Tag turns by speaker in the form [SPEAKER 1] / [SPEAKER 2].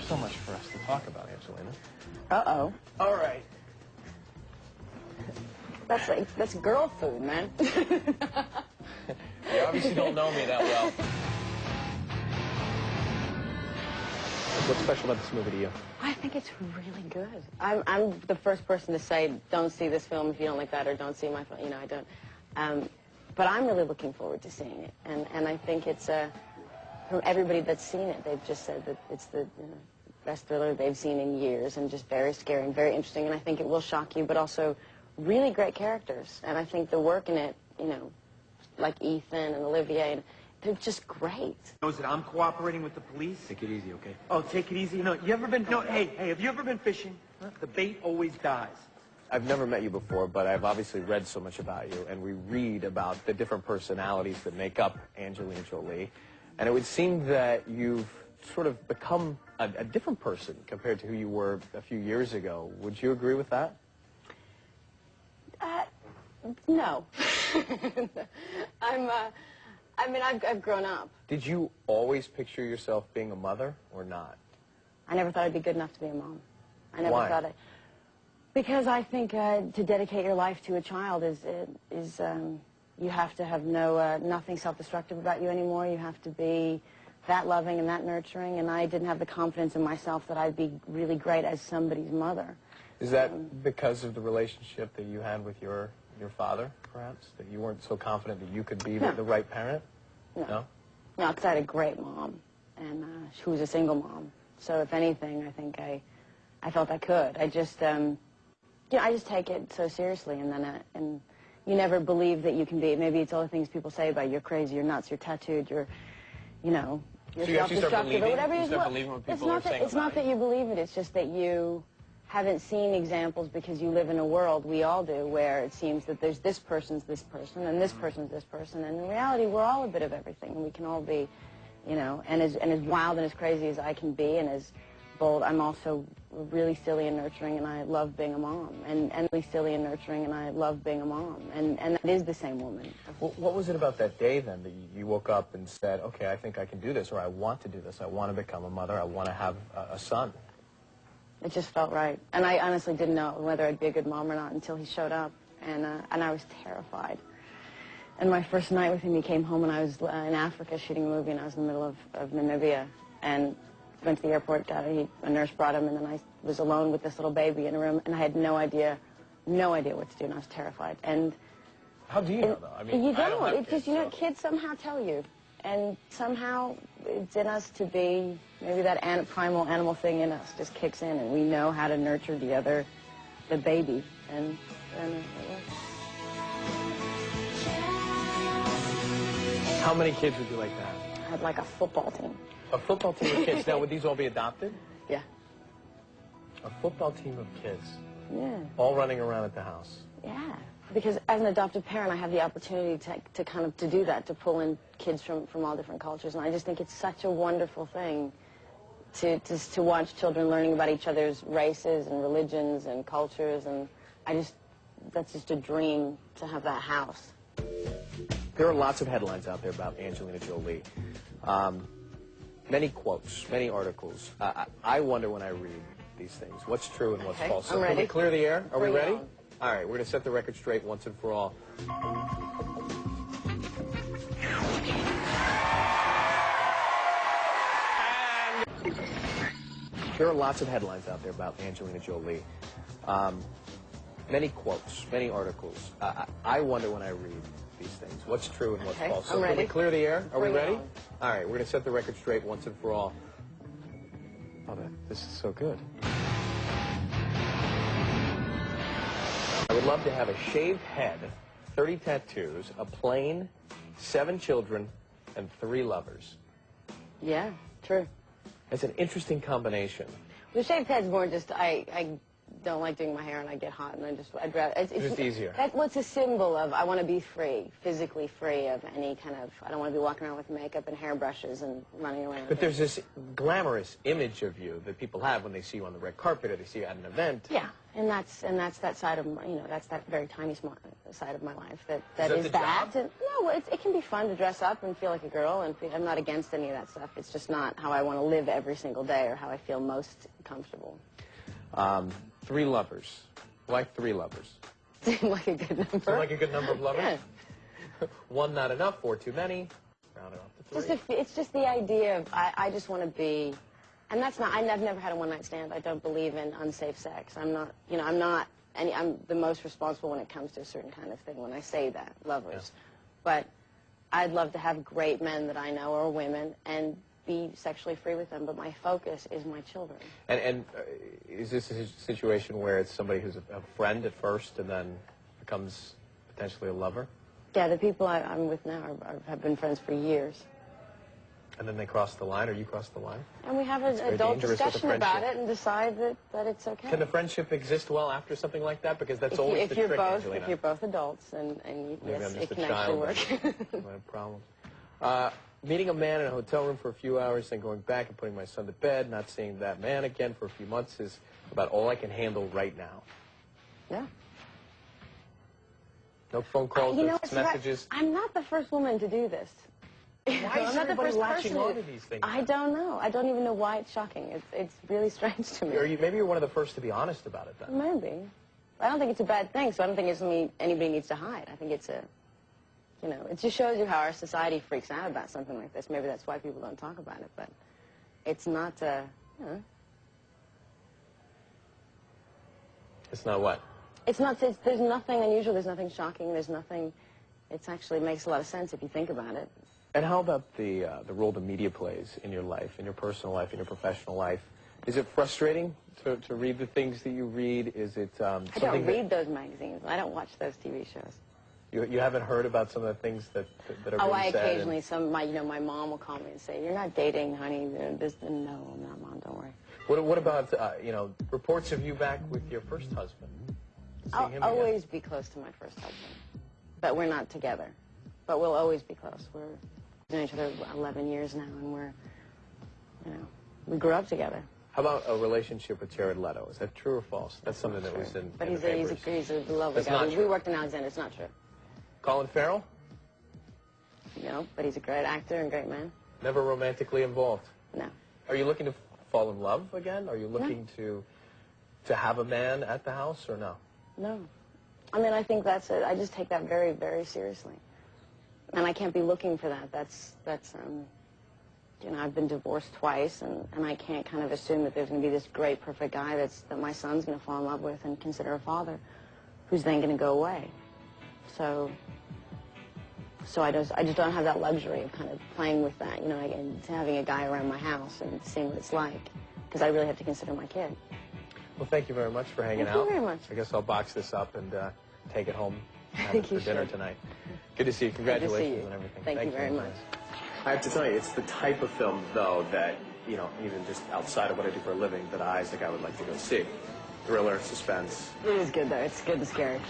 [SPEAKER 1] so much for us to talk about, Angelina.
[SPEAKER 2] Uh-oh.
[SPEAKER 1] All right.
[SPEAKER 2] That's girl food, man.
[SPEAKER 1] You obviously don't know me that well. What's special about this movie to you?
[SPEAKER 2] I think it's really good. I'm the first person to say, don't see this film if you don't like that, or don't see my film. You know, I don't. But I'm really looking forward to seeing it. And I think it's, from everybody that's seen it, they've just said that it's the best thriller they've seen in years, and just very scary and very interesting. And I think it will shock you, but also really great characters. And I think the work in it, you know, like Ethan and Olivia, and they're just great.
[SPEAKER 3] Knows that I'm cooperating with the police.
[SPEAKER 1] Take it easy, okay?
[SPEAKER 3] Oh, take it easy. No, you ever been? No, hey, have you ever been fishing? Huh? The bait always dies.
[SPEAKER 1] I've never met you before, but I've obviously read so much about you, and we read about the different personalities that make up Angelina Jolie, and it would seem that you've sort of become a different person compared to who you were a few years ago. Would you agree with that?
[SPEAKER 2] No. I mean, I've grown up.
[SPEAKER 1] Did you always picture yourself being a mother or not?
[SPEAKER 2] I never thought I'd be good enough to be a mom. I never
[SPEAKER 1] Why?
[SPEAKER 2] thought it. Because I think to dedicate your life to a child is you have to have nothing self-destructive about you anymore. You have to be that loving and that nurturing, and I didn't have the confidence in myself that I'd be really great as somebody's mother.
[SPEAKER 1] Is that because of the relationship that you had with your father, perhaps? That you weren't so confident that you could be the right parent?
[SPEAKER 2] No? No, because I had a great mom, and she was a single mom. So if anything, I think I felt I could. I just, I just take it so seriously, and then and you never believe that you can be. Maybe it's all the things people say about you're crazy, you're nuts, you're tattooed, you're self-destructive, or whatever it is. It's not that you believe it. It's just that you haven't seen examples, because you live in a world, we all do, where it seems that there's this person's this person, and this person's this person, and in reality, we're all a bit of everything, and we can all be, and as wild and as crazy as I can be, and as bold, I'm also really silly and nurturing, and I love being a mom, and really silly and nurturing, and I love being a mom, and that is the same woman.
[SPEAKER 1] Well, what was it about that day, then, that you woke up and said, okay, I think I can do this, or I want to do this, I want to become a mother, I want to have a son?
[SPEAKER 2] It just felt right. And I honestly didn't know whether I'd be a good mom or not until he showed up. And I was terrified. And my first night with him, he came home, and I was in Africa shooting a movie, and I was in the middle of Namibia. And went to the airport, a nurse brought him, and then I was alone with this little baby in a room, and I had no idea what to do, and I was terrified. And
[SPEAKER 1] how do you know, though? I mean,
[SPEAKER 2] you don't.
[SPEAKER 1] I don't have
[SPEAKER 2] It's just,
[SPEAKER 1] kids,
[SPEAKER 2] kids somehow tell you. And somehow it's in us to be, maybe that primal animal thing in us just kicks in, and we know how to nurture the baby. And it works.
[SPEAKER 1] How many kids would you like to have?
[SPEAKER 2] I had like a football team.
[SPEAKER 1] A football team of kids. Now, would these all be adopted?
[SPEAKER 2] Yeah.
[SPEAKER 1] A football team of kids.
[SPEAKER 2] Yeah.
[SPEAKER 1] All running around at the house.
[SPEAKER 2] Yeah. Because as an adoptive parent, I have the opportunity to do that, to pull in kids from all different cultures. And I just think it's such a wonderful thing to watch children learning about each other's races and religions and cultures. And that's just a dream to have that house.
[SPEAKER 1] There are lots of headlines out there about Angelina Jolie. Many quotes, many articles. I wonder when I read these things, what's true and what's false. So
[SPEAKER 2] I'm ready.
[SPEAKER 1] Can we clear the air? Are we ready?
[SPEAKER 2] On.
[SPEAKER 1] All right, we're going to set the record straight once and for all. There are lots of headlines out there about Angelina Jolie. Many quotes, many articles. I wonder when I read these things, what's true and what's false. So
[SPEAKER 2] I'm ready.
[SPEAKER 1] Can we clear the air? Are we ready?
[SPEAKER 2] On.
[SPEAKER 1] All right, we're going to set the record straight once and for all. Oh, this is so good. I would love to have a shaved head, 30 tattoos, a plane, 7 children, and 3 lovers.
[SPEAKER 2] Yeah, true.
[SPEAKER 1] It's an interesting combination.
[SPEAKER 2] The shaved head's more just, I don't like doing my hair and I get hot and I'd rather... It's
[SPEAKER 1] just easier.
[SPEAKER 2] That's what's a symbol of, I want to be free, physically free of any kind of, I don't want to be walking around with makeup and hairbrushes and running around.
[SPEAKER 1] But there's this glamorous image of you that people have when they see you on the red carpet or they see you at an event.
[SPEAKER 2] Yeah, and that's that side of, that's that very tiny smart side of my life that
[SPEAKER 1] Is
[SPEAKER 2] is
[SPEAKER 1] that
[SPEAKER 2] that. And, no, it can be fun to dress up and feel like a girl, and I'm not against any of that stuff. It's just not how I want to live every single day or how I feel most comfortable.
[SPEAKER 1] 3 lovers. Why 3 lovers?
[SPEAKER 2] Seem like a good number.
[SPEAKER 1] Seem like a good number of lovers?
[SPEAKER 2] Yeah.
[SPEAKER 1] 1 not enough, 4 too many. Round it off to 3.
[SPEAKER 2] It's just the idea of, I just want to be, and that's not, I've never had a one-night stand. I don't believe in unsafe sex. I'm not, I'm the most responsible when it comes to a certain kind of thing when I say that, lovers.
[SPEAKER 1] Yeah.
[SPEAKER 2] But I'd love to have great men that I know or women and be sexually free with them, but my focus is my children.
[SPEAKER 1] And is this a situation where it's somebody who's a friend at first and then becomes potentially a lover?
[SPEAKER 2] Yeah, the people I'm with now have been friends for years.
[SPEAKER 1] And then they cross the line, or you cross the line?
[SPEAKER 2] And we have an adult discussion about it and decide that it's okay.
[SPEAKER 1] Can the friendship exist well after something like that? Because that's always the trick, Angelina.
[SPEAKER 2] If you're both adults, and yes, it can actually work.
[SPEAKER 1] No problem. Meeting a man in a hotel room for a few hours, then going back and putting my son to bed, not seeing that man again for a few months is about all I can handle right now.
[SPEAKER 2] Yeah.
[SPEAKER 1] No phone calls, no messages.
[SPEAKER 2] I'm not the first woman to do this.
[SPEAKER 1] Why is everybody latching on to these things?
[SPEAKER 2] I don't know. I don't even know why it's shocking. It's really strange to me.
[SPEAKER 1] Maybe you're one of the first to be honest about it then.
[SPEAKER 2] Maybe. I don't think it's a bad thing, so I don't think it's something anybody needs to hide. I think it's a, it just shows you how our society freaks out about something like this. Maybe that's why people don't talk about it, but it's not,
[SPEAKER 1] It's not what?
[SPEAKER 2] It's not, there's nothing unusual, there's nothing shocking, there's nothing, it actually makes a lot of sense if you think about it.
[SPEAKER 1] And how about the role the media plays in your life, in your personal life, in your professional life? Is it frustrating to read the things that you read? Is it
[SPEAKER 2] I don't read those magazines. I don't watch those TV shows.
[SPEAKER 1] You haven't heard about some of the things that are being said?
[SPEAKER 2] Oh, I occasionally, my mom will call me and say, "You're not dating, honey." No, I'm not, Mom, don't worry.
[SPEAKER 1] What about, reports of you back with your first husband?
[SPEAKER 2] I'll always be close to my first husband, but we're not together. But we'll always be close. We're known each other 11 years now, and we grew up together.
[SPEAKER 1] How about a relationship with Jared Leto? Is that true or false? That's something that was in
[SPEAKER 2] But
[SPEAKER 1] the papers.
[SPEAKER 2] he's a lovely guy. We worked in Alexander. It's not true.
[SPEAKER 1] Colin Farrell?
[SPEAKER 2] No, but he's a great actor and great man.
[SPEAKER 1] Never romantically involved?
[SPEAKER 2] No.
[SPEAKER 1] Are you looking to fall in love again? Are you looking to have a man at the house, or no?
[SPEAKER 2] No. I mean, I think that's it. I just take that very, very seriously. And I can't be looking for that. That's I've been divorced twice, and I can't kind of assume that there's going to be this great, perfect guy that my son's going to fall in love with and consider a father, who's then going to go away. So I just don't have that luxury of kind of playing with that, and having a guy around my house and seeing what it's like, because I really have to consider my kid.
[SPEAKER 1] Well, thank you very much for hanging out.
[SPEAKER 2] Thank you very much.
[SPEAKER 1] I guess I'll box this up and take it home
[SPEAKER 2] for
[SPEAKER 1] dinner tonight. Good to see you. Congratulations
[SPEAKER 2] Good to see you.
[SPEAKER 1] on everything.
[SPEAKER 2] Thank you very much.
[SPEAKER 1] I have to tell you, it's the type of film, though, that, even just outside of what I do for a living, that I, as the guy, would like to go see. Thriller, suspense.
[SPEAKER 2] It is good, though. It's good and scary.